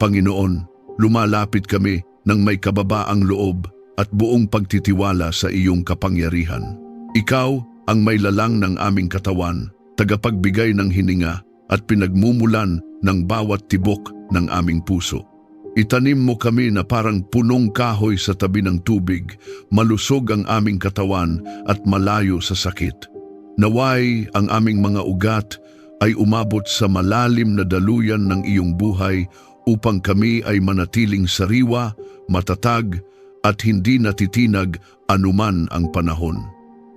Panginoon, lumalapit kami ng may kababaang loob at buong pagtitiwala sa iyong kapangyarihan. Ikaw ang may lalang ng aming katawan, tagapagbigay ng hininga at pinagmumulan ng bawat tibok ng aming puso. Itanim mo kami na parang punong kahoy sa tabi ng tubig, malusog ang aming katawan at malayo sa sakit. Naway ang aming mga ugat ay umabot sa malalim na daluyan ng iyong buhay upang kami ay manatiling sariwa, matatag at hindi natitinag anuman ang panahon.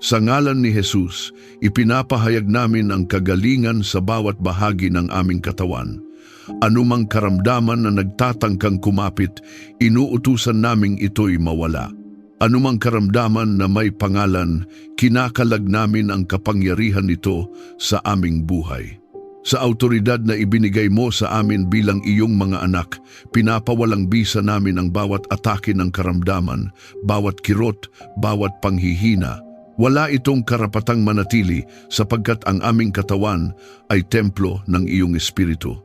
Sa ngalan ni Jesus, ipinapahayag namin ang kagalingan sa bawat bahagi ng aming katawan. Anumang karamdaman na nagtatangkang kumapit, inuutusan naming ito'y mawala. Anumang karamdaman na may pangalan, kinakalag namin ang kapangyarihan nito sa aming buhay. Sa autoridad na ibinigay mo sa amin bilang iyong mga anak, pinapawalang bisa namin ang bawat atake ng karamdaman, bawat kirot, bawat panghihina. Wala itong karapatang manatili sapagkat ang aming katawan ay templo ng iyong espiritu.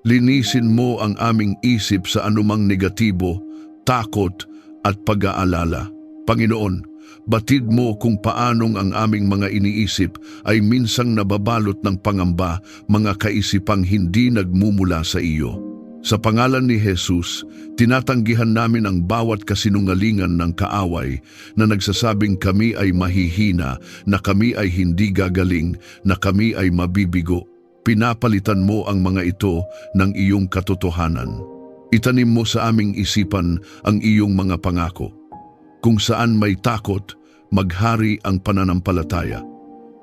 Linisin mo ang aming isip sa anumang negatibo, takot at pag-aalala. Panginoon, batid mo kung paanong ang aming mga iniisip ay minsang nababalot ng pangamba, mga kaisipang hindi nagmumula sa iyo. Sa pangalan ni Jesus, tinatanggihan namin ang bawat kasinungalingan ng kaaway na nagsasabing kami ay mahihina, na kami ay hindi gagaling, na kami ay mabibigo. Pinapalitan mo ang mga ito ng iyong katotohanan. Itanim mo sa aming isipan ang iyong mga pangako. Kung saan may takot, maghari ang pananampalataya.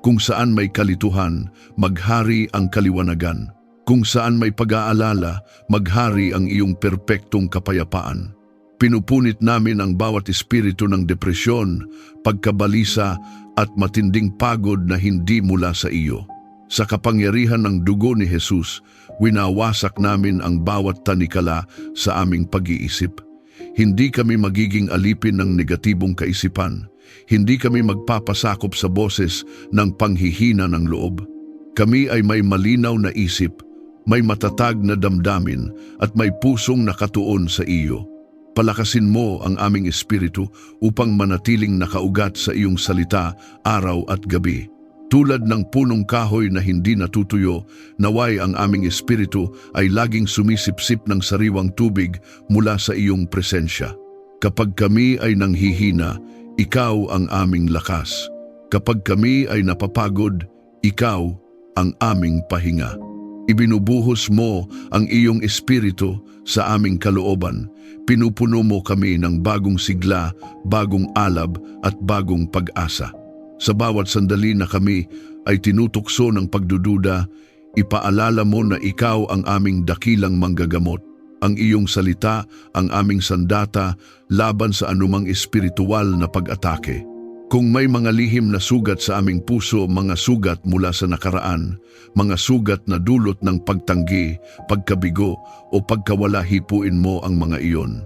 Kung saan may kalituhan, maghari ang kaliwanagan. Kung saan may pag-aalala, maghari ang iyong perpektong kapayapaan. Pinupunit namin ang bawat espiritu ng depresyon, pagkabalisa at matinding pagod na hindi mula sa iyo. Sa kapangyarihan ng dugo ni Jesus, winawasak namin ang bawat tanikala sa aming pag-iisip. Hindi kami magiging alipin ng negatibong kaisipan. Hindi kami magpapasakop sa boses ng panghihina ng loob. Kami ay may malinaw na isip, may matatag na damdamin at may pusong nakatuon sa iyo. Palakasin mo ang aming espiritu upang manatiling nakaugat sa iyong salita araw at gabi. Tulad ng punong kahoy na hindi natutuyo, naway ang aming espiritu ay laging sumisipsip ng sariwang tubig mula sa iyong presensya. Kapag kami ay nanghihina, ikaw ang aming lakas. Kapag kami ay napapagod, ikaw ang aming pahinga. Ibinubuhos mo ang iyong espiritu sa aming kalooban. Pinupuno mo kami ng bagong sigla, bagong alab at bagong pag-asa. Sa bawat sandali na kami ay tinutukso ng pagdududa, ipaalala mo na ikaw ang aming dakilang manggagamot. Ang iyong salita, ang aming sandata, laban sa anumang espiritual na pag-atake. Kung may mga lihim na sugat sa aming puso, mga sugat mula sa nakaraan, mga sugat na dulot ng pagtanggi, pagkabigo o pagkawala, hipuin mo ang mga iyon.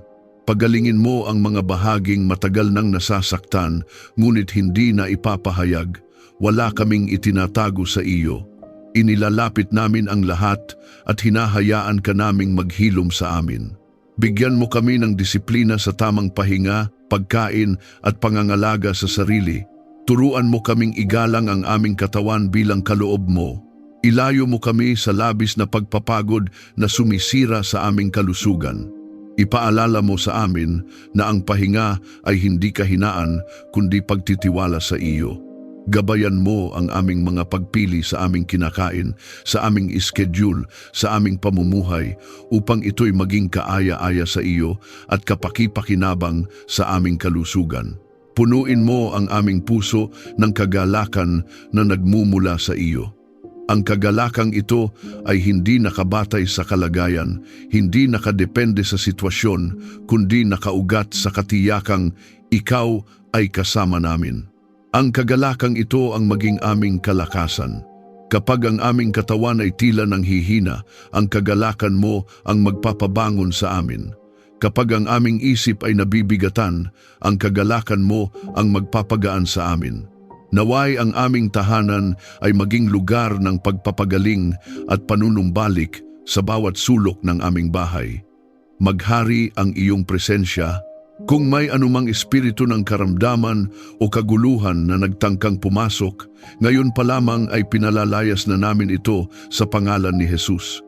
Pagalingin mo ang mga bahaging matagal nang nasasaktan, ngunit hindi na ipapahayag. Wala kaming itinatago sa iyo. Inilalapit namin ang lahat at hinahayaan ka naming maghilom sa amin. Bigyan mo kami ng disiplina sa tamang pahinga, pagkain at pangangalaga sa sarili. Turuan mo kaming igalang ang aming katawan bilang kaloob mo. Ilayo mo kami sa labis na pagpapagod na sumisira sa aming kalusugan. Ipaalala mo sa amin na ang pahinga ay hindi kahinaan kundi pagtitiwala sa iyo. Gabayan mo ang aming mga pagpili sa aming kinakain, sa aming schedule, sa aming pamumuhay upang ito'y maging kaaya-aya sa iyo at kapakipakinabang sa aming kalusugan. Punuin mo ang aming puso ng kagalakan na nagmumula sa iyo. Ang kagalakang ito ay hindi nakabatay sa kalagayan, hindi nakadepende sa sitwasyon, kundi nakaugat sa katiyakang ikaw ay kasama namin. Ang kagalakang ito ang maging aming kalakasan. Kapag ang aming katawan ay tila ng hihina, ang kagalakan mo ang magpapabangon sa amin. Kapag ang aming isip ay nabibigatan, ang kagalakan mo ang magpapagaan sa amin. Naway ang aming tahanan ay maging lugar ng pagpapagaling at panunumbalik sa bawat sulok ng aming bahay. maghari ang iyong presensya. Kung may anumang espiritu ng karamdaman o kaguluhan na nagtangkang pumasok, ngayon pa lamang ay pinalalayas na namin ito sa pangalan ni Jesus.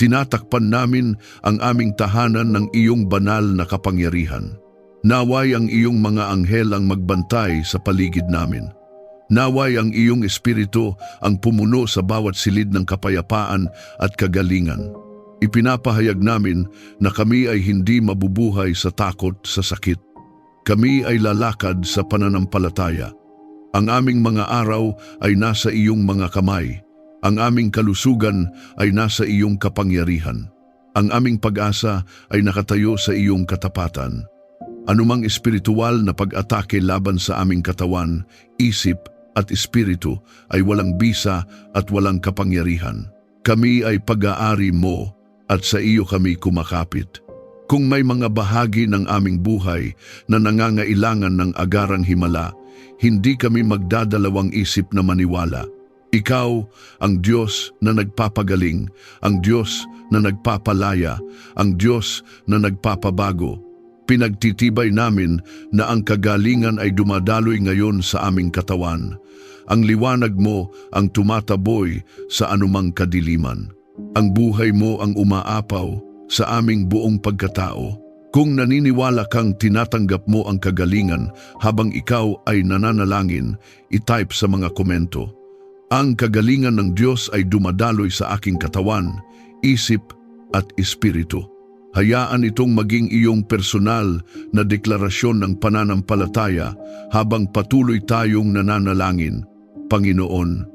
Tinatakpan namin ang aming tahanan ng iyong banal na kapangyarihan. Naway ang iyong mga anghel ang magbantay sa paligid namin. Naway ang iyong espiritu ang pumuno sa bawat silid ng kapayapaan at kagalingan. Ipinapahayag namin na kami ay hindi mabubuhay sa takot sa sakit. Kami ay lalakad sa pananampalataya. Ang aming mga araw ay nasa iyong mga kamay. Ang aming kalusugan ay nasa iyong kapangyarihan. Ang aming pag-asa ay nakatayo sa iyong katapatan. Anumang espiritual na pag-atake laban sa aming katawan, isip at espiritu ay walang bisa at walang kapangyarihan. Kami ay pag-aari mo at sa iyo kami kumakapit. Kung may mga bahagi ng aming buhay na nangangailangan ng agarang himala, hindi kami magdadalawang isip na maniwala. Ikaw ang Diyos na nagpapagaling, ang Diyos na nagpapalaya, ang Diyos na nagpapabago. Pinagtitibay namin na ang kagalingan ay dumadaloy ngayon sa aming katawan. Ang liwanag mo ang tumataboy sa anumang kadiliman. Ang buhay mo ang umaapaw sa aming buong pagkatao. Kung naniniwala kang tinatanggap mo ang kagalingan habang ikaw ay nananalangin, i-type sa mga komento. Ang kagalingan ng Diyos ay dumadaloy sa aking katawan, isip at espiritu. Hayaan itong maging iyong personal na deklarasyon ng pananampalataya habang patuloy tayong nananalangin. Panginoon,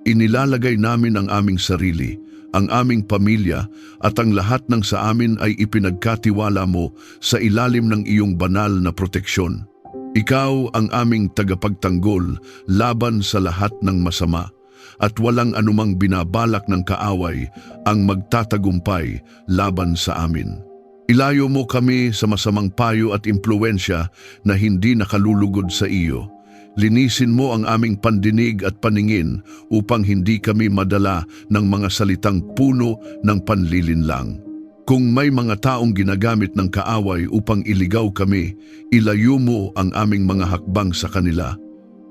inilalagay namin ang aming sarili, ang aming pamilya at ang lahat ng sa amin ay ipinagkatiwala mo sa ilalim ng iyong banal na proteksyon. Ikaw ang aming tagapagtanggol laban sa lahat ng masama at walang anumang binabalak ng kaaway ang magtatagumpay laban sa amin. Ilayo mo kami sa masamang payo at impluensya na hindi nakalulugod sa iyo. Linisin mo ang aming pandinig at paningin upang hindi kami madala ng mga salitang puno ng panlilinlang. Kung may mga taong ginagamit ng kaaway upang iligaw kami, ilayo mo ang aming mga hakbang sa kanila.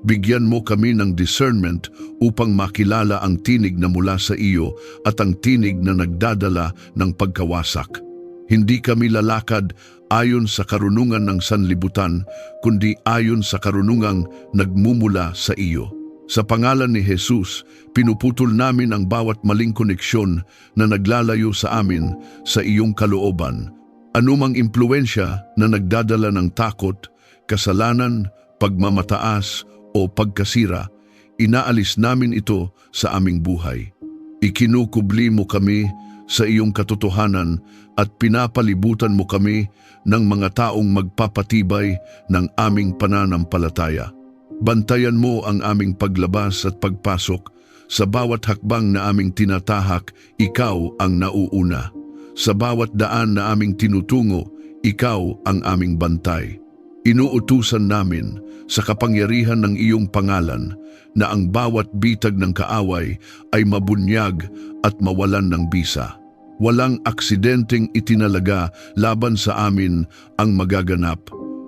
Bigyan mo kami ng discernment upang makilala ang tinig na mula sa iyo at ang tinig na nagdadala ng pagkawasak. Hindi kami lalakad ayon sa karunungan ng sanlibutan, kundi ayon sa karunungang nagmumula sa iyo. Sa pangalan ni Jesus, pinuputol namin ang bawat maling koneksyon na naglalayo sa amin sa iyong kalooban. Anumang impluensya na nagdadala ng takot, kasalanan, pagmamataas o pagkasira, inaalis namin ito sa aming buhay. Ikinukubli mo kami sa iyong katotohanan at pinapalibutan mo kami ng mga taong magpapatibay ng aming pananampalataya. Bantayan mo ang aming paglabas at pagpasok. Sa bawat hakbang na aming tinatahak, ikaw ang nauuna. Sa bawat daan na aming tinutungo, ikaw ang aming bantay. Inuutusan namin sa kapangyarihan ng iyong pangalan na ang bawat bitag ng kaaway ay mabunyag at mawalan ng bisa. Walang aksidenteng itinalaga laban sa amin ang magaganap.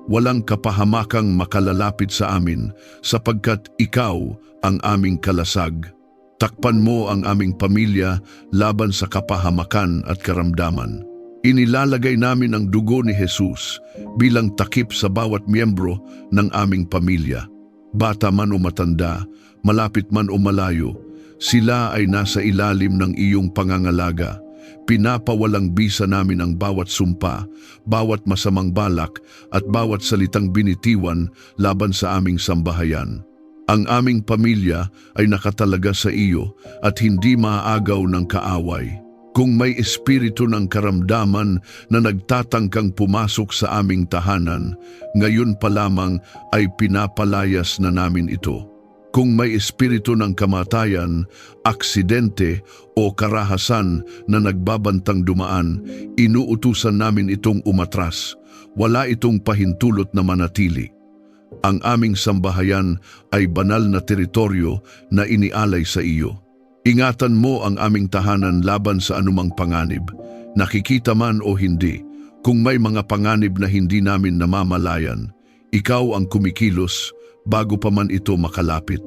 Walang kapahamakang makalalapit sa amin sapagkat ikaw ang aming kalasag. Takpan mo ang aming pamilya laban sa kapahamakan at karamdaman. Inilalagay namin ang dugo ni Jesus bilang takip sa bawat miyembro ng aming pamilya. Bata man o matanda, malapit man o malayo, sila ay nasa ilalim ng iyong pangangalaga. Pinapawalang bisa namin ang bawat sumpa, bawat masamang balak at bawat salitang binitiwan laban sa aming sambahayan. Ang aming pamilya ay nakatalaga sa iyo at hindi maaagaw ng kaaway. Kung may espiritu ng karamdaman na nagtatangkang pumasok sa aming tahanan, ngayon pa lamang ay pinapalayas na namin ito. Kung may espiritu ng kamatayan, aksidente o karahasan na nagbabantang dumaan, inuutusan namin itong umatras. Wala itong pahintulot na manatili. Ang aming sambahayan ay banal na teritoryo na inialay sa iyo. Ingatan mo ang aming tahanan laban sa anumang panganib, nakikita man o hindi. Kung may mga panganib na hindi namin namamalayan, ikaw ang kumikilos bago pa man ito makalapit.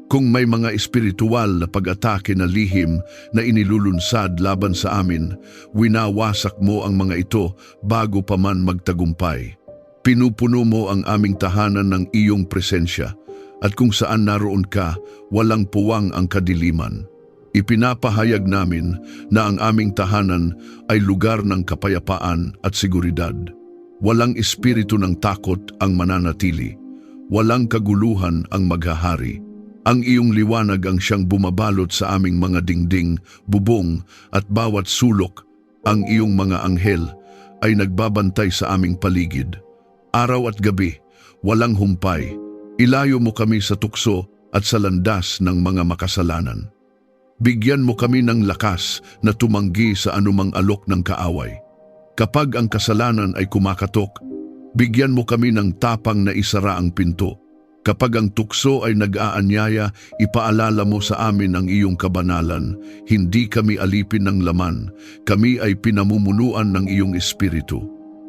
Kung may mga espiritual na pag-atake na lihim na inilulunsad laban sa amin, winawasak mo ang mga ito bago pa man magtagumpay. Pinupuno mo ang aming tahanan ng iyong presensya, at kung saan naroon ka, walang puwang ang kadiliman. Ipinapahayag namin na ang aming tahanan ay lugar ng kapayapaan at seguridad. Walang espiritu ng takot ang mananatili. Walang kaguluhan ang maghahari. Ang iyong liwanag ang siyang bumabalot sa aming mga dingding, bubong at bawat sulok. Ang iyong mga anghel ay nagbabantay sa aming paligid. Araw at gabi, walang humpay. Ilayo mo kami sa tukso at sa landas ng mga makasalanan. Bigyan mo kami ng lakas na tumanggi sa anumang alok ng kaaway. Kapag ang kasalanan ay kumakatok, bigyan mo kami ng tapang na isara ang pinto. Kapag ang tukso ay nag-aanyaya, ipaalala mo sa amin ang iyong kabanalan. Hindi kami alipin ng laman, kami ay pinamumunuan ng iyong espiritu.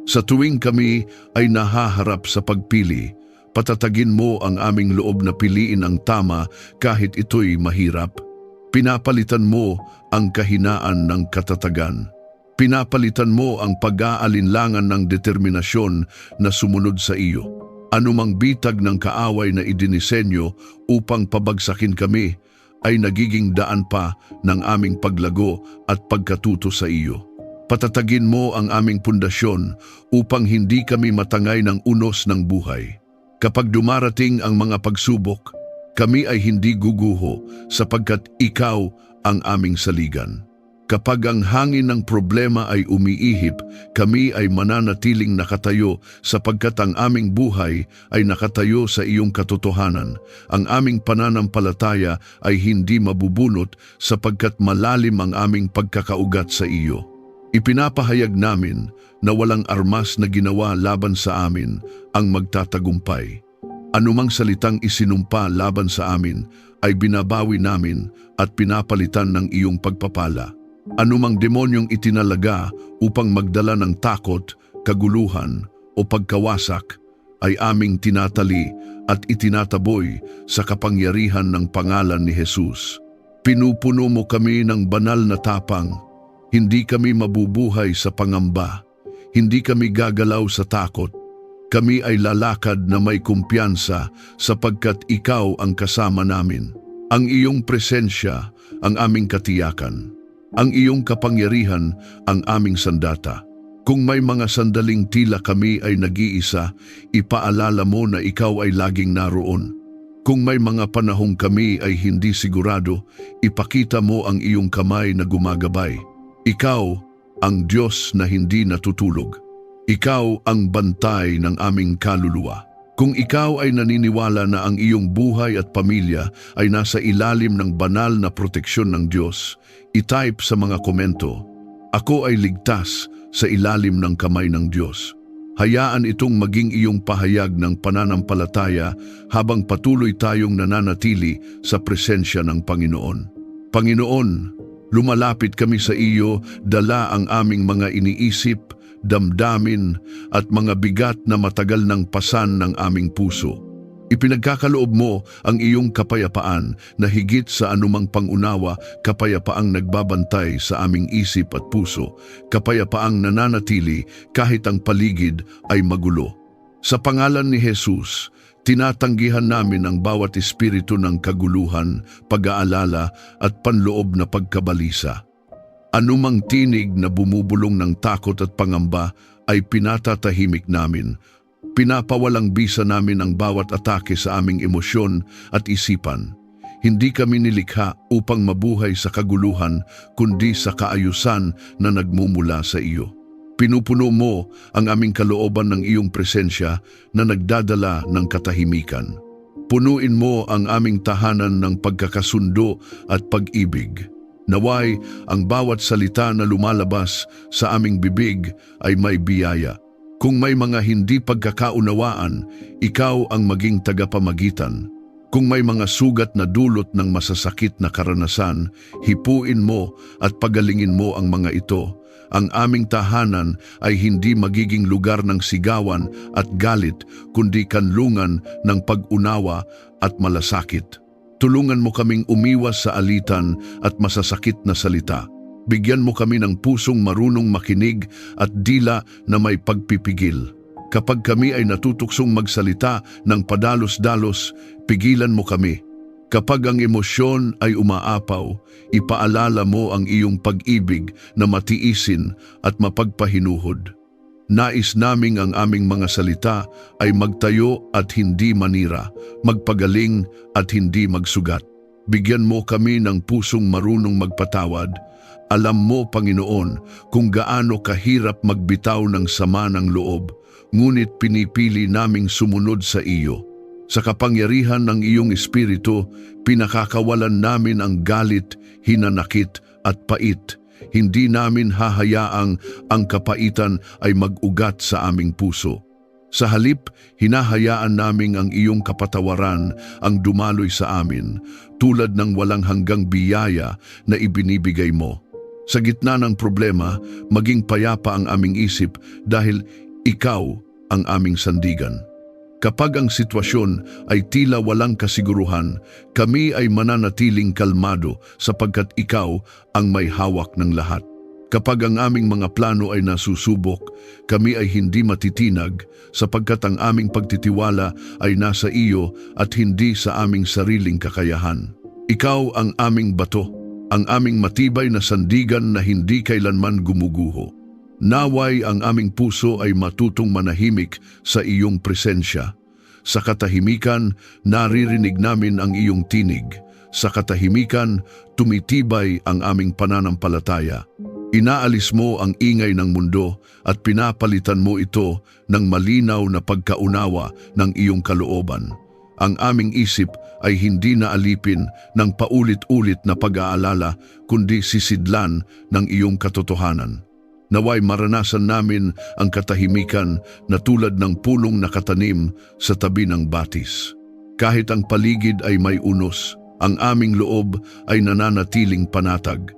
Sa tuwing kami ay nahaharap sa pagpili, patatagin mo ang aming loob na piliin ang tama kahit ito'y mahirap. Pinapalitan mo ang kahinaan ng katatagan. Pinapalitan mo ang pag-aalinlangan ng determinasyon na sumunod sa iyo. Anumang bitag ng kaaway na idinisenyo upang pabagsakin kami ay nagiging daan pa ng aming paglago at pagkatuto sa iyo. Patatagin mo ang aming pundasyon upang hindi kami matangay ng unos ng buhay. Kapag dumarating ang mga pagsubok, kami ay hindi guguho sapagkat ikaw ang aming saligan. Kapag ang hangin ng problema ay umiihip, kami ay mananatiling nakatayo sapagkat ang aming buhay ay nakatayo sa iyong katotohanan. Ang aming pananampalataya ay hindi mabubunot sapagkat malalim ang aming pagkakaugat sa iyo. Ipinapahayag namin na walang armas na ginawa laban sa amin ang magtatagumpay. Anumang salitang isinumpa laban sa amin ay binabawi namin at pinapalitan ng iyong pagpapala. Anumang demonyong itinalaga upang magdala ng takot, kaguluhan o pagkawasak ay aming tinatali at itinataboy sa kapangyarihan ng pangalan ni Jesus. Pinupuno mo kami ng banal na tapang. Hindi kami mabubuhay sa pangamba. Hindi kami gagalaw sa takot. Kami ay lalakad na may kumpiyansa sapagkat ikaw ang kasama namin. Ang iyong presensya ang aming katiyakan. Ang iyong kapangyarihan ang aming sandata. Kung may mga sandaling tila kami ay nag-iisa, ipaalala mo na ikaw ay laging naroon. Kung may mga panahong kami ay hindi sigurado, ipakita mo ang iyong kamay na gumagabay. Ikaw ang Diyos na hindi natutulog. Ikaw ang bantay ng aming kaluluwa. Kung ikaw ay naniniwala na ang iyong buhay at pamilya ay nasa ilalim ng banal na proteksyon ng Diyos, i-type sa mga komento, "Ako ay ligtas sa ilalim ng kamay ng Diyos." Hayaan itong maging iyong pahayag ng pananampalataya habang patuloy tayong nananatili sa presensya ng Panginoon. Panginoon, lumalapit kami sa iyo, dala ang aming mga iniisip, damdamin at mga bigat na matagal ng pasan ng aming puso. Ipinagkakaloob mo ang iyong kapayapaan na higit sa anumang pangunawa, kapayapaang nagbabantay sa aming isip at puso, kapayapaang nananatili kahit ang paligid ay magulo. Sa pangalan ni Jesus, tinatanggihan namin ang bawat espiritu ng kaguluhan, pag-aalala at panloob na pagkabalisa. Anumang tinig na bumubulong ng takot at pangamba ay pinatatahimik namin. Pinapawalang bisa namin ang bawat atake sa aming emosyon at isipan. Hindi kami nilikha upang mabuhay sa kaguluhan, kundi sa kaayusan na nagmumula sa iyo. Pinupuno mo ang aming kalooban ng iyong presensya na nagdadala ng katahimikan. Punuin mo ang aming tahanan ng pagkakasundo at pag-ibig. Naway ang bawat salita na lumalabas sa aming bibig ay may biyaya. Kung may mga hindi pagkakaunawaan, ikaw ang maging tagapamagitan. Kung may mga sugat na dulot ng masasakit na karanasan, hipuin mo at pagalingin mo ang mga ito. Ang aming tahanan ay hindi magiging lugar ng sigawan at galit, kundi kanlungan ng pag-unawa at malasakit. Tulungan mo kaming umiwas sa alitan at masasakit na salita. Bigyan mo kami ng pusong marunong makinig at dila na may pagpipigil. Kapag kami ay natutuksong magsalita ng padalos-dalos, pigilan mo kami. Kapag ang emosyon ay umaapaw, ipaalala mo ang iyong pag-ibig na matiisin at mapagpahinuhod. Nais naming ang aming mga salita ay magtayo at hindi manira, magpagaling at hindi magsugat. Bigyan mo kami ng pusong marunong magpatawad. Alam mo, Panginoon, kung gaano kahirap magbitaw ng sama ng loob, ngunit pinipili naming sumunod sa iyo. Sa kapangyarihan ng iyong Espiritu, pinakakawalan namin ang galit, hinanakit at pait. Hindi namin hahayaang ang kapaitan ay mag-ugat sa aming puso. Sa halip, hinahayaan naming ang iyong kapatawaran ang dumaloy sa amin, tulad ng walang hanggang biyaya na ibinibigay mo. Sa gitna ng problema, maging payapa ang aming isip dahil ikaw ang aming sandigan. Kapag ang sitwasyon ay tila walang kasiguruhan, kami ay mananatiling kalmado sapagkat ikaw ang may hawak ng lahat. Kapag ang aming mga plano ay nasusubok, kami ay hindi matitinag sapagkat ang aming pagtitiwala ay nasa iyo at hindi sa aming sariling kakayahan. Ikaw ang aming bato, ang aming matibay na sandigan na hindi kailanman gumuguho. Naway ang aming puso ay matutong manahimik sa iyong presensya. Sa katahimikan, naririnig namin ang iyong tinig. Sa katahimikan, tumitibay ang aming pananampalataya. Inaalis mo ang ingay ng mundo at pinapalitan mo ito ng malinaw na pagkaunawa ng iyong kalooban. Ang aming isip ay hindi naalipin ng paulit-ulit na pag-aalala, kundi sisidlan ng iyong katotohanan. Naway maranasan namin ang katahimikan na tulad ng pulong nakatanim sa tabi ng batis. Kahit ang paligid ay may unos, ang aming loob ay nananatiling panatag.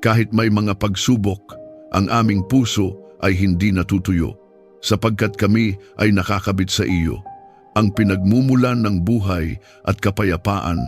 Kahit may mga pagsubok, ang aming puso ay hindi natutuyo, sapagkat kami ay nakakabit sa iyo. Ang pinagmumulan ng buhay at kapayapaan,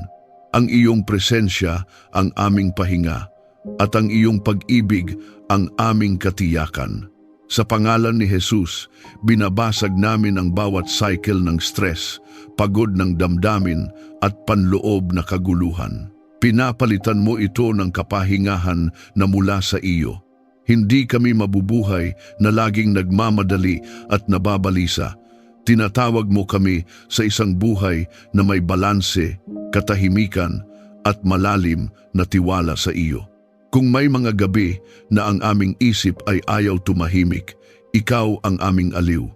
ang iyong presensya ang aming pahinga, at ang iyong pag-ibig ang aming katiyakan. Sa pangalan ni Jesus, binabasag namin ang bawat cycle ng stress, pagod ng damdamin at panloob na kaguluhan. Pinapalitan mo ito ng kapahingahan na mula sa iyo. Hindi kami mabubuhay na laging nagmamadali at nababalisa. Tinatawag mo kami sa isang buhay na may balanse, katahimikan at malalim na tiwala sa iyo. Kung may mga gabi na ang aming isip ay ayaw tumahimik, ikaw ang aming aliw.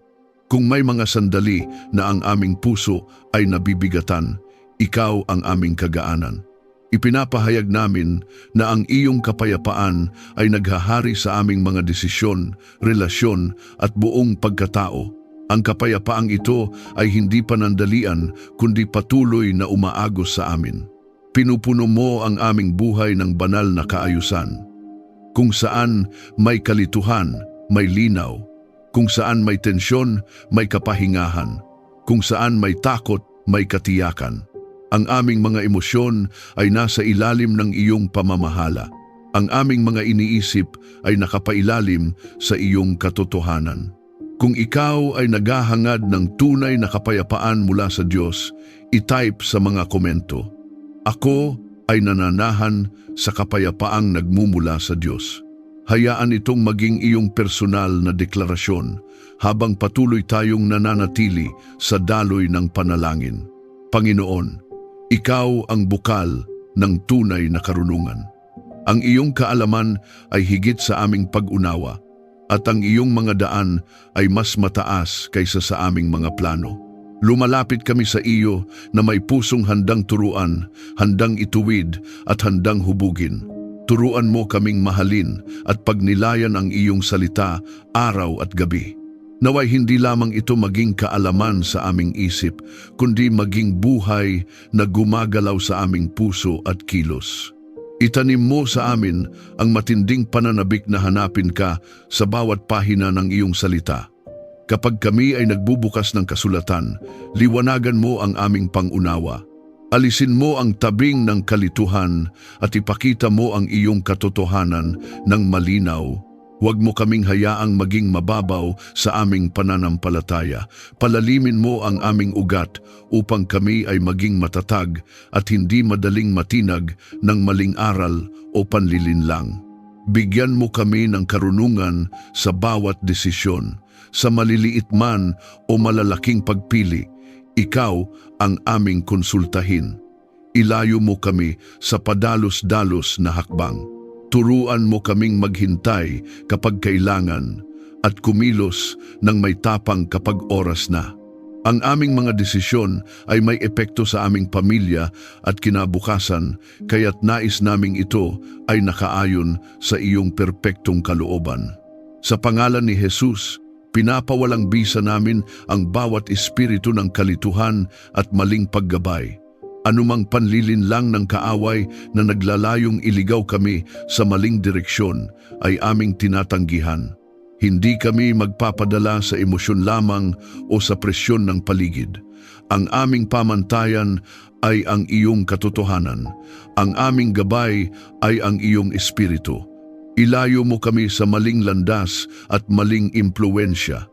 Kung may mga sandali na ang aming puso ay nabibigatan, ikaw ang aming kagaanan. Ipinapahayag namin na ang iyong kapayapaan ay naghahari sa aming mga desisyon, relasyon at buong pagkatao. Ang kapayapaang ito ay hindi panandalian kundi patuloy na umaagos sa amin. Pinupuno mo ang aming buhay ng banal na kaayusan. Kung saan may kalituhan, may linaw. Kung saan may tensyon, may kapahingahan. Kung saan may takot, may katiyakan. Ang aming mga emosyon ay nasa ilalim ng iyong pamamahala. Ang aming mga iniisip ay nakapailalim sa iyong katotohanan. Kung ikaw ay naghahangad ng tunay na kapayapaan mula sa Diyos, i-type sa mga komento. Ako ay nananahan sa kapayapaang nagmumula sa Diyos. Hayaan itong maging iyong personal na deklarasyon habang patuloy tayong nananatili sa daloy ng panalangin. Panginoon, ikaw ang bukal ng tunay na karunungan. Ang iyong kaalaman ay higit sa aming pag-unawa at ang iyong mga daan ay mas mataas kaysa sa aming mga plano. Lumalapit kami sa iyo na may pusong handang turuan, handang ituwid at handang hubugin. Turuan mo kaming mahalin at pagnilayan ang iyong salita araw at gabi. Naway hindi lamang ito maging kaalaman sa aming isip, kundi maging buhay na gumagalaw sa aming puso at kilos. Itanim mo sa amin ang matinding pananabik na hanapin ka sa bawat pahina ng iyong salita. Kapag kami ay nagbubukas ng kasulatan, liwanagan mo ang aming pangunawa. Alisin mo ang tabing ng kalituhan at ipakita mo ang iyong katotohanan ng malinaw. Huwag mo kaming hayaang maging mababaw sa aming pananampalataya. Palalimin mo ang aming ugat upang kami ay maging matatag at hindi madaling matinag ng maling aral o panlilinlang. Bigyan mo kami ng karunungan sa bawat desisyon, sa maliliit man o malalaking pagpili. Ikaw ang aming konsultahin. Ilayo mo kami sa padalos-dalos na hakbang. Turuan mo kaming maghintay kapag kailangan at kumilos ng may tapang kapag oras na. Ang aming mga desisyon ay may epekto sa aming pamilya at kinabukasan, kaya't nais naming ito ay nakaayon sa iyong perpektong kalooban. Sa pangalan ni Jesus, pinapawalang bisa namin ang bawat espiritu ng kalituhan at maling paggabay. Anumang panlilinlang ng kaaway na naglalayong iligaw kami sa maling direksyon ay aming tinatanggihan. Hindi kami magpapadala sa emosyon lamang o sa presyon ng paligid. Ang aming pamantayan ay ang iyong katotohanan. Ang aming gabay ay ang iyong espiritu. Ilayo mo kami sa maling landas at maling impluensya.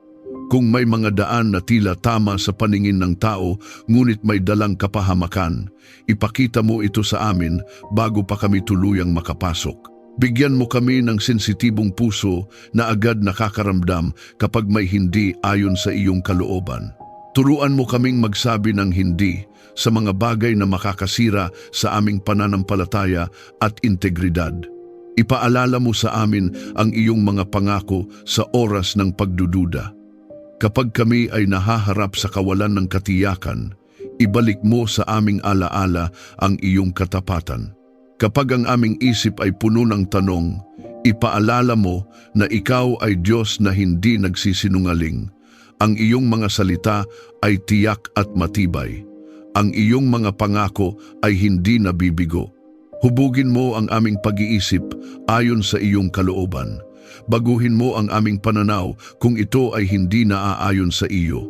Kung may mga daan na tila tama sa paningin ng tao, ngunit may dalang kapahamakan, ipakita mo ito sa amin bago pa kami tuluyang makapasok. Bigyan mo kami ng sensitibong puso na agad nakakaramdam kapag may hindi ayon sa iyong kalooban. Turuan mo kaming magsabi ng hindi sa mga bagay na makakasira sa aming pananampalataya at integridad. Ipaalala mo sa amin ang iyong mga pangako sa oras ng pagdududa. Kapag kami ay nahaharap sa kawalan ng katiyakan, ibalik mo sa aming alaala ang iyong katapatan. Kapag ang aming isip ay puno ng tanong, ipaalala mo na ikaw ay Diyos na hindi nagsisinungaling. Ang iyong mga salita ay tiyak at matibay. Ang iyong mga pangako ay hindi nabibigo. Hubugin mo ang aming pag-iisip ayon sa iyong kalooban. Baguhin mo ang aming pananaw kung ito ay hindi naaayon sa iyo.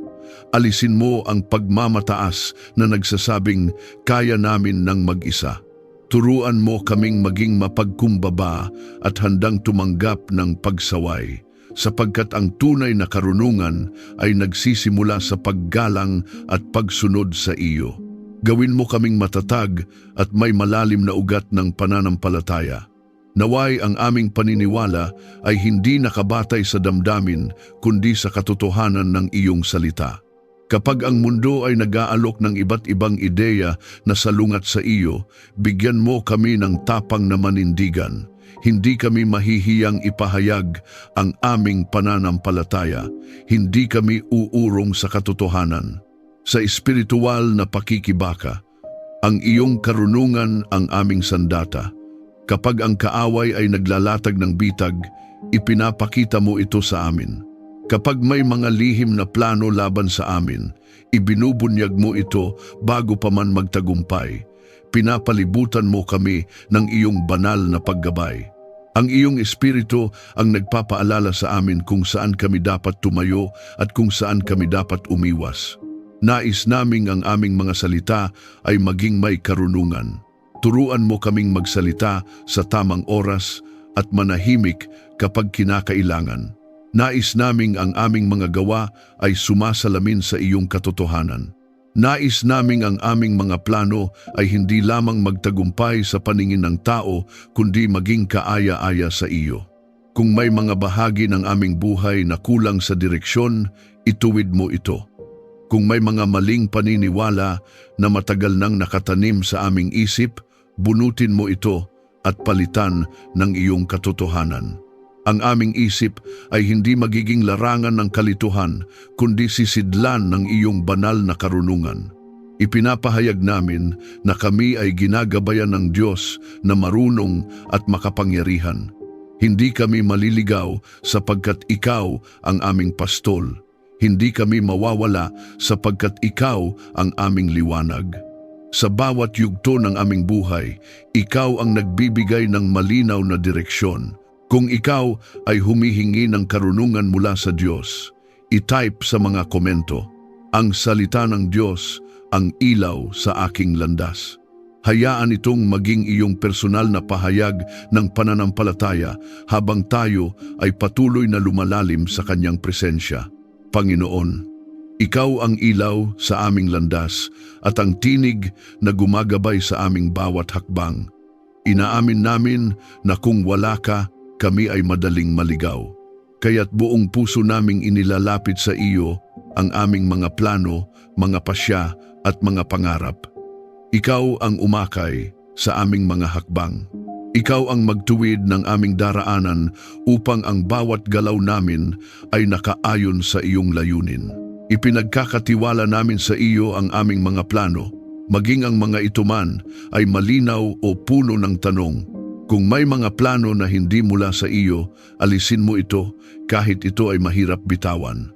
Alisin mo ang pagmamataas na nagsasabing kaya namin ng mag-isa. Turuan mo kaming maging mapagkumbaba at handang tumanggap ng pagsaway, sapagkat ang tunay na karunungan ay nagsisimula sa paggalang at pagsunod sa iyo. Gawin mo kaming matatag at may malalim na ugat ng pananampalataya. Naway ang aming paniniwala ay hindi nakabatay sa damdamin kundi sa katotohanan ng iyong salita. Kapag ang mundo ay nag-aalok ng iba't ibang ideya na salungat sa iyo, bigyan mo kami ng tapang na manindigan. Hindi kami mahihiyang ipahayag ang aming pananampalataya. Hindi kami uurong sa katotohanan. Sa espiritual na pakikibaka, ang iyong karunungan ang aming sandata. Kapag ang kaaway ay naglalatag ng bitag, ipinapakita mo ito sa amin. Kapag may mga lihim na plano laban sa amin, ibinubunyag mo ito bago pa man magtagumpay. Pinapalibutan mo kami ng iyong banal na paggabay. Ang iyong espiritu ang nagpapaalala sa amin kung saan kami dapat tumayo at kung saan kami dapat umiwas. Nais naming ang aming mga salita ay maging may karunungan. Turuan mo kaming magsalita sa tamang oras at manahimik kapag kinakailangan. Nais naming ang aming mga gawa ay sumasalamin sa iyong katotohanan. Nais naming ang aming mga plano ay hindi lamang magtagumpay sa paningin ng tao, kundi maging kaaya-aya sa iyo. Kung may mga bahagi ng aming buhay na kulang sa direksyon, ituwid mo ito. Kung may mga maling paniniwala na matagal nang nakatanim sa aming isip, bunutin mo ito at palitan ng iyong katotohanan. Ang aming isip ay hindi magiging larangan ng kalituhan, kundi sisidlan ng iyong banal na karunungan. Ipinapahayag namin na kami ay ginagabayan ng Diyos na marunong at makapangyarihan. Hindi kami maliligaw sapagkat ikaw ang aming pastol. Hindi kami mawawala sapagkat ikaw ang aming liwanag. Sa bawat yugto ng aming buhay, ikaw ang nagbibigay ng malinaw na direksyon. Kung ikaw ay humihingi ng karunungan mula sa Diyos, i-type sa mga komento, ang salita ng Diyos, ang ilaw sa aking landas. Hayaan itong maging iyong personal na pahayag ng pananampalataya habang tayo ay patuloy na lumalalim sa kanyang presensya. Panginoon, ikaw ang ilaw sa aming landas at ang tinig na gumagabay sa aming bawat hakbang. Inaamin namin na kung wala ka, kami ay madaling maligaw. Kaya't buong puso naming inilalapit sa iyo ang aming mga plano, mga pasya at mga pangarap. Ikaw ang umakay sa aming mga hakbang. Ikaw ang magtuwid ng aming daraanan upang ang bawat galaw namin ay nakaayon sa iyong layunin. Ipinagkakatiwala namin sa iyo ang aming mga plano, maging ang mga ito man ay malinaw o puno ng tanong. Kung may mga plano na hindi mula sa iyo, alisin mo ito kahit ito ay mahirap bitawan.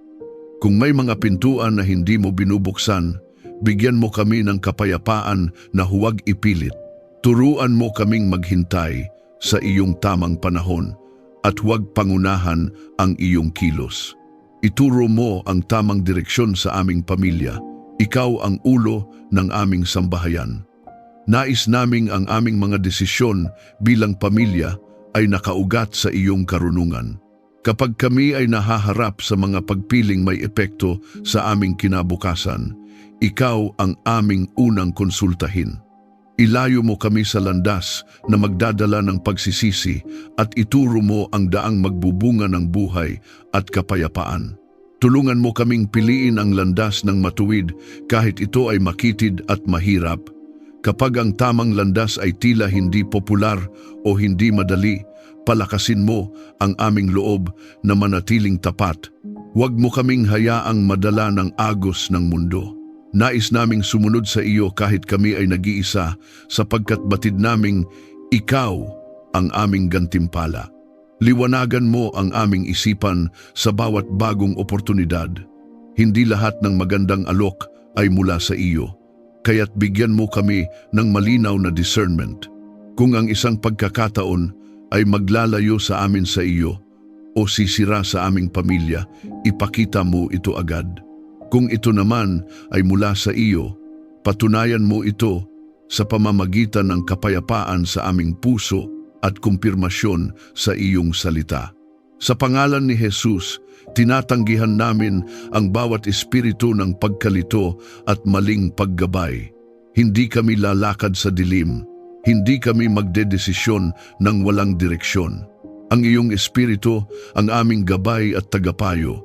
Kung may mga pintuan na hindi mo binubuksan, bigyan mo kami ng kapayapaan na huwag ipilit. Turuan mo kaming maghintay sa iyong tamang panahon at huwag pangunahan ang iyong kilos. Ituro mo ang tamang direksyon sa aming pamilya. Ikaw ang ulo ng aming sambahayan. Nais naming ang aming mga desisyon bilang pamilya ay nakaugat sa iyong karunungan. Kapag kami ay nahaharap sa mga pagpiling may epekto sa aming kinabukasan, ikaw ang aming unang konsultahin. Ilayo mo kami sa landas na magdadala ng pagsisisi at ituro mo ang daang magbubunga ng buhay at kapayapaan. Tulungan mo kaming piliin ang landas ng matuwid kahit ito ay makitid at mahirap. Kapag ang tamang landas ay tila hindi popular o hindi madali, palakasin mo ang aming loob na manatiling tapat. Huwag mo kaming hayaang madala ng agos ng mundo. Nais naming sumunod sa iyo kahit kami ay nag-iisa sapagkat batid naming ikaw ang aming gantimpala. Liwanagan mo ang aming isipan sa bawat bagong oportunidad. Hindi lahat ng magandang alok ay mula sa iyo, kaya't bigyan mo kami ng malinaw na discernment. Kung ang isang pagkakataon ay maglalayo sa amin sa iyo o sisira sa aming pamilya, ipakita mo ito agad. Kung ito naman ay mula sa iyo, patunayan mo ito sa pamamagitan ng kapayapaan sa aming puso at kumpirmasyon sa iyong salita. Sa pangalan ni Jesus, tinatanggihan namin ang bawat espiritu ng pagkalito at maling paggabay. Hindi kami lalakad sa dilim, hindi kami magdedesisyon ng walang direksyon. Ang iyong espiritu ang aming gabay at tagapayo.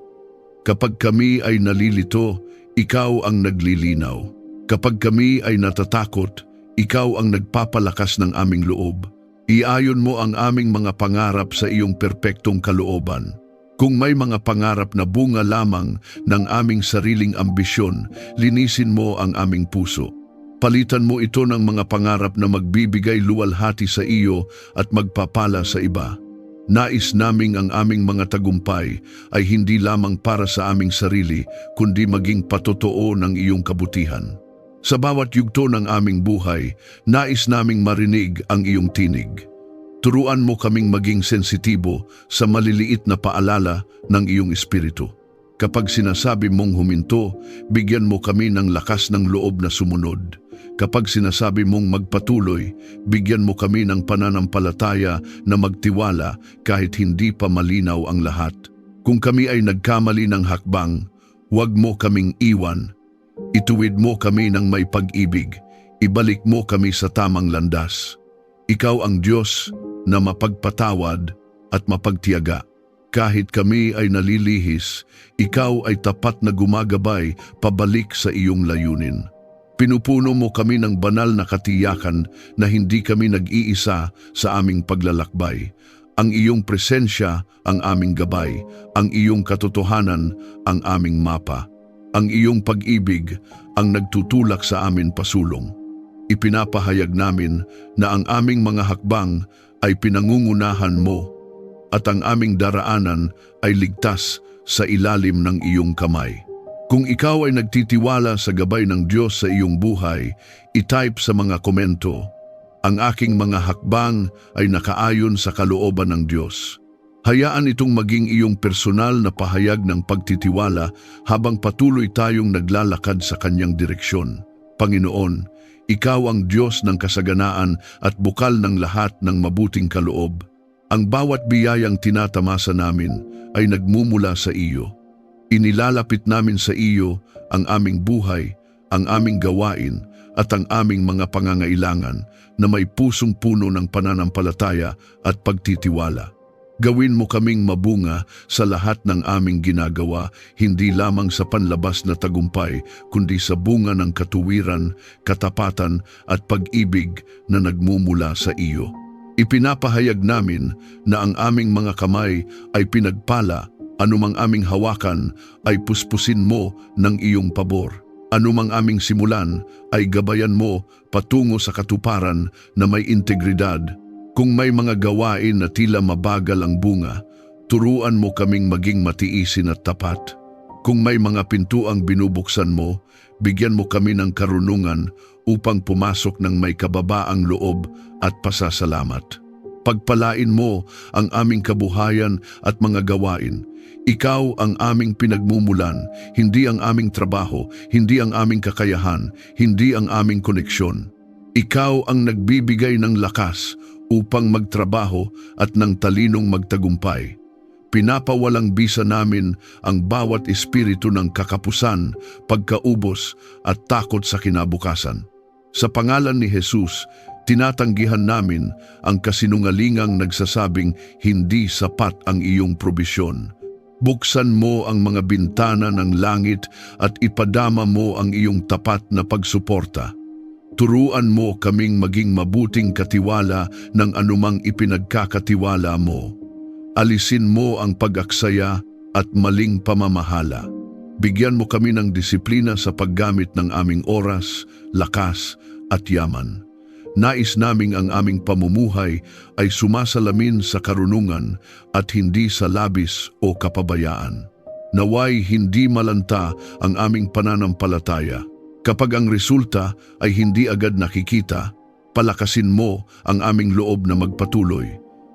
Kapag kami ay nalilito, ikaw ang naglilinaw. Kapag kami ay natatakot, ikaw ang nagpapalakas ng aming loob. Iayon mo ang aming mga pangarap sa iyong perpektong kalooban. Kung may mga pangarap na bunga lamang ng aming sariling ambisyon, linisin mo ang aming puso. Palitan mo ito ng mga pangarap na magbibigay luwalhati sa iyo at magpapala sa iba. Nais naming ang aming mga tagumpay ay hindi lamang para sa aming sarili, kundi maging patotoo ng iyong kabutihan. Sa bawat yugto ng aming buhay, nais naming marinig ang iyong tinig. Turuan mo kaming maging sensitibo sa maliliit na paalala ng iyong espiritu. Kapag sinasabi mong huminto, bigyan mo kami ng lakas ng loob na sumunod. Kapag sinasabi mong magpatuloy, bigyan mo kami ng pananampalataya na magtiwala kahit hindi pa malinaw ang lahat. Kung kami ay nagkamali ng hakbang, huwag mo kaming iwan. Ituwid mo kami ng may pag-ibig. Ibalik mo kami sa tamang landas. Ikaw ang Diyos na mapagpatawad at mapagtiyaga. Kahit kami ay nalilihis, ikaw ay tapat na gumagabay pabalik sa iyong layunin. Pinupuno mo kami ng banal na katiyakan na hindi kami nag-iisa sa aming paglalakbay. Ang iyong presensya ang aming gabay, ang iyong katotohanan ang aming mapa. Ang iyong pag-ibig ang nagtutulak sa amin pasulong. Ipinapahayag namin na ang aming mga hakbang ay pinangungunahan mo at ang aming daraanan ay ligtas sa ilalim ng iyong kamay. Kung ikaw ay nagtitiwala sa gabay ng Diyos sa iyong buhay, i-type sa mga komento, "Ang aking mga hakbang ay nakaayon sa kalooban ng Diyos." Hayaan itong maging iyong personal na pahayag ng pagtitiwala habang patuloy tayong naglalakad sa kanyang direksyon. Panginoon, ikaw ang Diyos ng kasaganaan at bukal ng lahat ng mabuting kaloob. Ang bawat biyayang tinatamasa namin ay nagmumula sa iyo. Inilalapit namin sa iyo ang aming buhay, ang aming gawain at ang aming mga pangangailangan na may pusong puno ng pananampalataya at pagtitiwala. Gawin mo kaming mabunga sa lahat ng aming ginagawa, hindi lamang sa panlabas na tagumpay, kundi sa bunga ng katuwiran, katapatan at pag-ibig na nagmumula sa iyo. Ipinapahayag namin na ang aming mga kamay ay pinagpala, anumang aming hawakan ay puspusin mo ng iyong pabor. Anumang aming simulan ay gabayan mo patungo sa katuparan na may integridad. Kung may mga gawain na tila mabagal ang bunga, turuan mo kaming maging matiisin at tapat. Kung may mga pintuang binubuksan mo, bigyan mo kami ng karunungan upang pumasok ng may kababaang loob at pasasalamat. Pagpalain mo ang aming kabuhayan at mga gawain. Ikaw ang aming pinagmumulan, hindi ang aming trabaho, hindi ang aming kakayahan, hindi ang aming koneksyon. Ikaw ang nagbibigay ng lakas upang magtrabaho at ng talinong magtagumpay. Pinapawalang bisa namin ang bawat espiritu ng kakapusan, pagkaubos at takot sa kinabukasan. Sa pangalan ni Jesus, tinatanggihan namin ang kasinungalingang nagsasabing hindi sapat ang iyong probisyon. Buksan mo ang mga bintana ng langit at ipadama mo ang iyong tapat na pagsuporta. Turuan mo kaming maging mabuting katiwala ng anumang ipinagkakatiwala mo. Alisin mo ang pag-aksaya at maling pamamahala. Bigyan mo kami ng disiplina sa paggamit ng aming oras, lakas at yaman. Nais naming ang aming pamumuhay ay sumasalamin sa karunungan at hindi sa labis o kapabayaan. Naway hindi malanta ang aming pananampalataya. Kapag ang resulta ay hindi agad nakikita, palakasin mo ang aming loob na magpatuloy.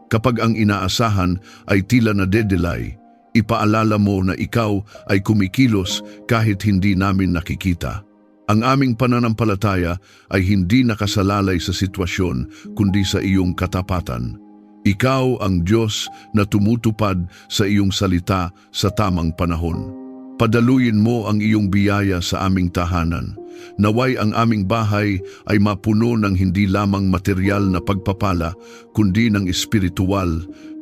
Kapag ang inaasahan ay tila nadedelay, ipaalala mo na ikaw ay kumikilos kahit hindi namin nakikita. Ang aming pananampalataya ay hindi nakasalalay sa sitwasyon kundi sa iyong katapatan. Ikaw ang Diyos na tumutupad sa iyong salita sa tamang panahon. Padaluyin mo ang iyong biyaya sa aming tahanan. Naway ang aming bahay ay mapuno ng hindi lamang material na pagpapala kundi ng espiritual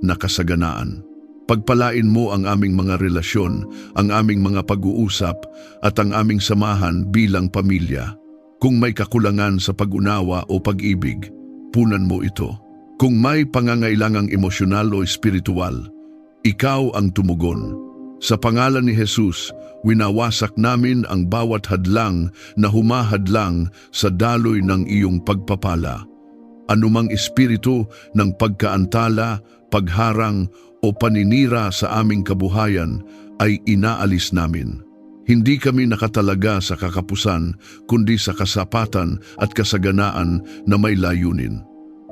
na kasaganaan. Pagpalain mo ang aming mga relasyon, ang aming mga pag-uusap at ang aming samahan bilang pamilya. Kung may kakulangan sa pag-unawa o pag-ibig, punan mo ito. Kung may pangangailangang emosyonal o espiritual, ikaw ang tumugon. Sa pangalan ni Jesus, winawasak namin ang bawat hadlang na humahadlang sa daloy ng iyong pagpapala. Anumang espiritu ng pagkaantala, pagharang o paninira sa aming kabuhayan ay inaalis namin. Hindi kami nakatalaga sa kakapusan kundi sa kasapatan at kasaganaan na may layunin.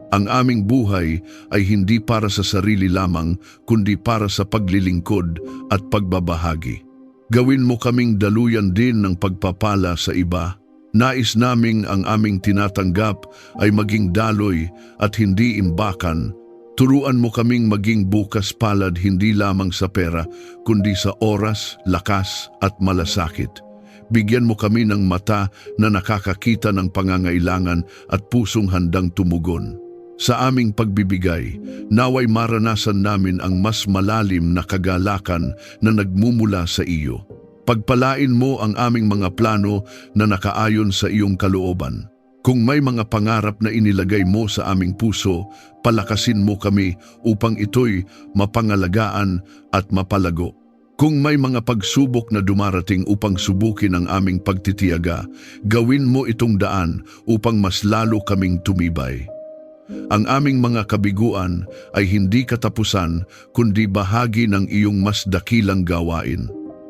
Ang aming buhay ay hindi para sa sarili lamang kundi para sa paglilingkod at pagbabahagi. Gawin mo kaming daluyan din ng pagpapala sa iba. Nais naming ang aming tinatanggap ay maging daloy at hindi imbakan. Turuan mo kaming maging bukas palad hindi lamang sa pera, kundi sa oras, lakas at malasakit. Bigyan mo kami ng mata na nakakakita ng pangangailangan at pusong handang tumugon. Sa aming pagbibigay, naway maranasan namin ang mas malalim na kagalakan na nagmumula sa iyo. Pagpalain mo ang aming mga plano na nakaayon sa iyong kalooban. Kung may mga pangarap na inilagay mo sa aming puso, palakasin mo kami upang ito'y mapangalagaan at mapalago. Kung may mga pagsubok na dumarating upang subukin ang aming pagtitiyaga, gawin mo itong daan upang mas lalo kaming tumibay. Ang aming mga kabiguan ay hindi katapusan kundi bahagi ng iyong mas dakilang gawain.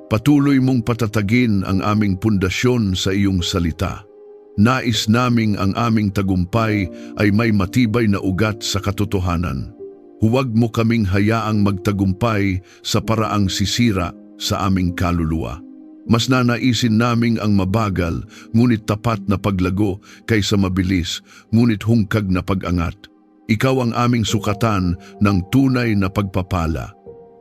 Patuloy mong patatagin ang aming pundasyon sa iyong salita. Nais naming ang aming tagumpay ay may matibay na ugat sa katotohanan. Huwag mo kaming hayaang magtagumpay sa paraang sisira sa aming kaluluwa. Mas nanaisin naming ang mabagal, ngunit tapat na paglago kaysa mabilis, ngunit hungkag na pag-angat. Ikaw ang aming sukatan ng tunay na pagpapala.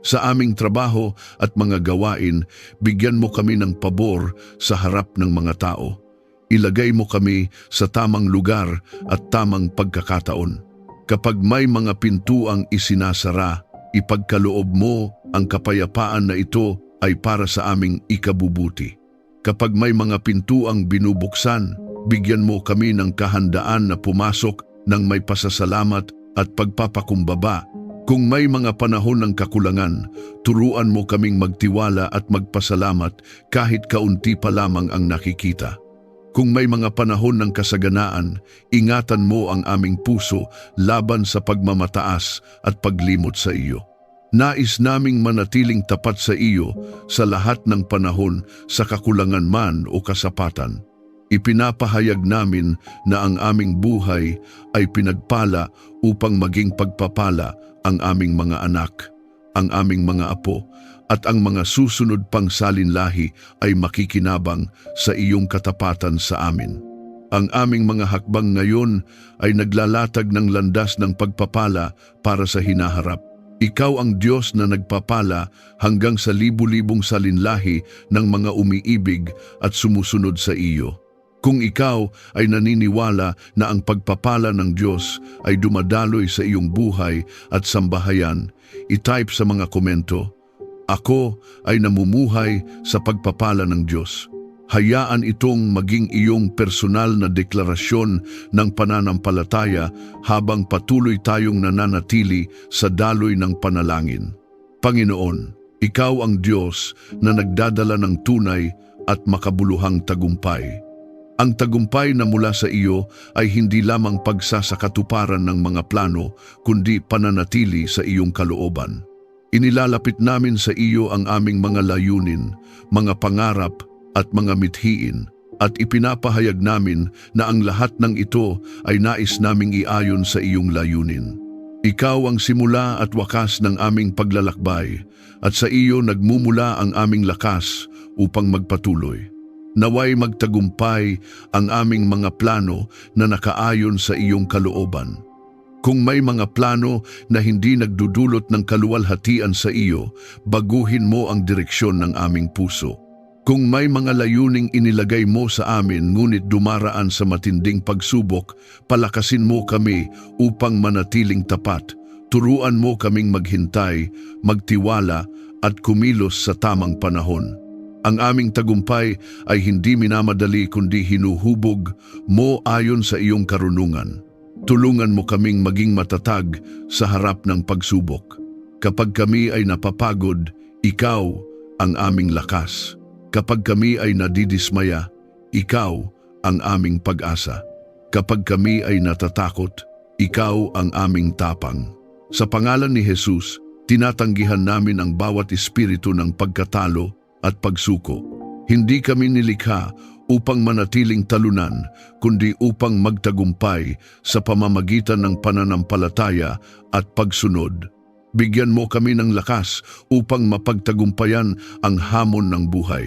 Sa aming trabaho at mga gawain, bigyan mo kami ng pabor sa harap ng mga tao. Ilagay mo kami sa tamang lugar at tamang pagkakataon. Kapag may mga pintuang isinasara, ipagkaloob mo ang kapayapaan na ito ay para sa aming ikabubuti. Kapag may mga pintuang binubuksan, bigyan mo kami ng kahandaan na pumasok ng may pasasalamat at pagpapakumbaba. Kung may mga panahon ng kakulangan, turuan mo kaming magtiwala at magpasalamat kahit kaunti pa lamang ang nakikita. Kung may mga panahon ng kasaganaan, ingatan mo ang aming puso laban sa pagmamataas at paglimot sa iyo. Nais naming manatiling tapat sa iyo sa lahat ng panahon sa kakulangan man o kasapatan. Ipinapahayag namin na ang aming buhay ay pinagpala upang maging pagpapala ang aming mga anak, ang aming mga apo, at ang mga susunod pang salinlahi ay makikinabang sa iyong katapatan sa amin. Ang aming mga hakbang ngayon ay naglalatag ng landas ng pagpapala para sa hinaharap. Ikaw ang Diyos na nagpapala hanggang sa libu-libong salinlahi ng mga umiibig at sumusunod sa iyo. Kung ikaw ay naniniwala na ang pagpapala ng Diyos ay dumadaloy sa iyong buhay at sambahayan, i-type sa mga komento, "Ako ay namumuhay sa pagpapala ng Diyos." Hayaan itong maging iyong personal na deklarasyon ng pananampalataya habang patuloy tayong nananatili sa daloy ng panalangin. Panginoon, ikaw ang Diyos na nagdadala ng tunay at makabuluhang tagumpay. Ang tagumpay na mula sa iyo ay hindi lamang pagsasakatuparan ng mga plano, kundi pananatili sa iyong kalooban. Inilalapit namin sa iyo ang aming mga layunin, mga pangarap at mga mithiin, at ipinapahayag namin na ang lahat ng ito ay nais naming iayon sa iyong layunin. Ikaw ang simula at wakas ng aming paglalakbay, at sa iyo nagmumula ang aming lakas upang magpatuloy. Naway magtagumpay ang aming mga plano na nakaayon sa iyong kalooban. Kung may mga plano na hindi nagdudulot ng kaluwalhatian sa iyo, baguhin mo ang direksyon ng aming puso. Kung may mga layuning inilagay mo sa amin ngunit dumaraan sa matinding pagsubok, palakasin mo kami upang manatiling tapat. Turuan mo kaming maghintay, magtiwala at kumilos sa tamang panahon. Ang aming tagumpay ay hindi minamadali kundi hinuhubog mo ayon sa iyong karunungan. Tulungan mo kaming maging matatag sa harap ng pagsubok. Kapag kami ay napapagod, ikaw ang aming lakas. Kapag kami ay nadidismaya, ikaw ang aming pag-asa. Kapag kami ay natatakot, ikaw ang aming tapang. Sa pangalan ni Jesus, tinatanggihan namin ang bawat espiritu ng pagkatalo at pagsuko. Hindi kami nilikha upang manatiling talunan, kundi upang magtagumpay sa pamamagitan ng pananampalataya at pagsunod. Bigyan mo kami ng lakas upang mapagtagumpayan ang hamon ng buhay.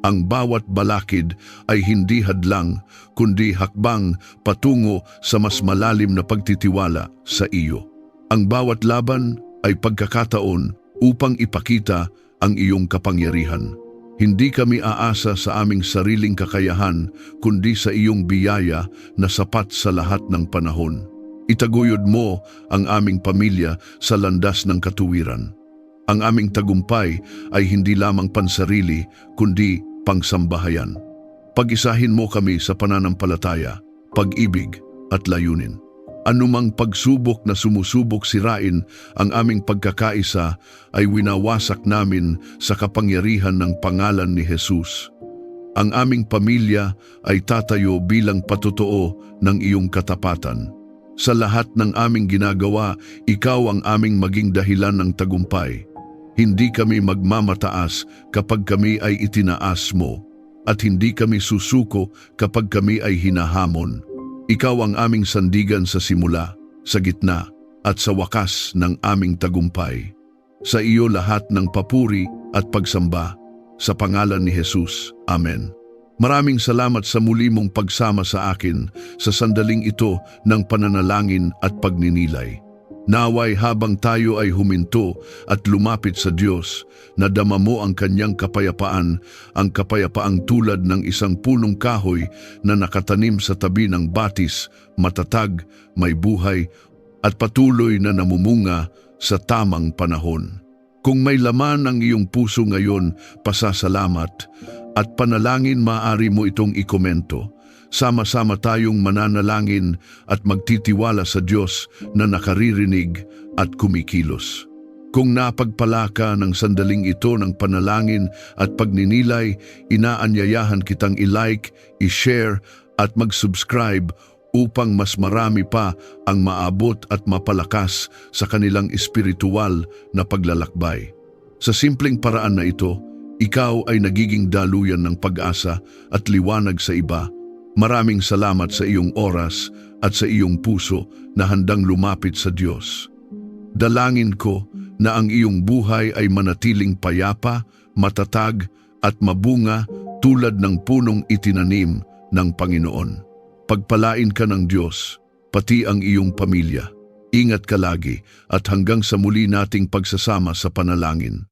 Ang bawat balakid ay hindi hadlang, kundi hakbang patungo sa mas malalim na pagtitiwala sa iyo. Ang bawat laban ay pagkakataon upang ipakita ang iyong kapangyarihan. Hindi kami aasa sa aming sariling kakayahan, kundi sa iyong biyaya na sapat sa lahat ng panahon. Itaguyod mo ang aming pamilya sa landas ng katuwiran. Ang aming tagumpay ay hindi lamang pansarili, kundi pangsambahayan. Pag-isahin mo kami sa pananampalataya, pag-ibig at layunin. Anumang pagsubok na sumusubok sirain ang aming pagkakaisa ay winawasak namin sa kapangyarihan ng pangalan ni Jesus. Ang aming pamilya ay tatayo bilang patotoo ng iyong katapatan. Sa lahat ng aming ginagawa, ikaw ang aming maging dahilan ng tagumpay. Hindi kami magmamataas kapag kami ay itinaas mo, at hindi kami susuko kapag kami ay hinahamon. Ikaw ang aming sandigan sa simula, sa gitna, at sa wakas ng aming tagumpay. Sa iyo lahat ng papuri at pagsamba, sa pangalan ni Jesus. Amen. Maraming salamat sa muli mong pagsama sa akin sa sandaling ito ng pananalangin at pagninilay. Naway habang tayo ay huminto at lumapit sa Diyos, nadama mo ang kanyang kapayapaan, ang kapayapaang tulad ng isang punong kahoy na nakatanim sa tabi ng batis, matatag, may buhay, at patuloy na namumunga sa tamang panahon. Kung may laman ang iyong puso ngayon, pasasalamat at panalangin, maaari mo itong ikomento. Sama-sama tayong mananalangin at magtitiwala sa Diyos na nakaririnig at kumikilos. Kung napagpala ka ng sandaling ito ng panalangin at pagninilay, inaanyayahan kitang i-like, i-share at mag-subscribe upang mas marami pa ang maabot at mapalakas sa kanilang espiritual na paglalakbay. Sa simpleng paraan na ito, ikaw ay nagiging daluyan ng pag-asa at liwanag sa iba. Maraming salamat sa iyong oras at sa iyong puso na handang lumapit sa Diyos. Dalangin ko na ang iyong buhay ay manatiling payapa, matatag at mabunga tulad ng punong itinanim ng Panginoon. Pagpalain ka ng Diyos, pati ang iyong pamilya. Ingat ka lagi at hanggang sa muli nating pagsasama sa panalangin.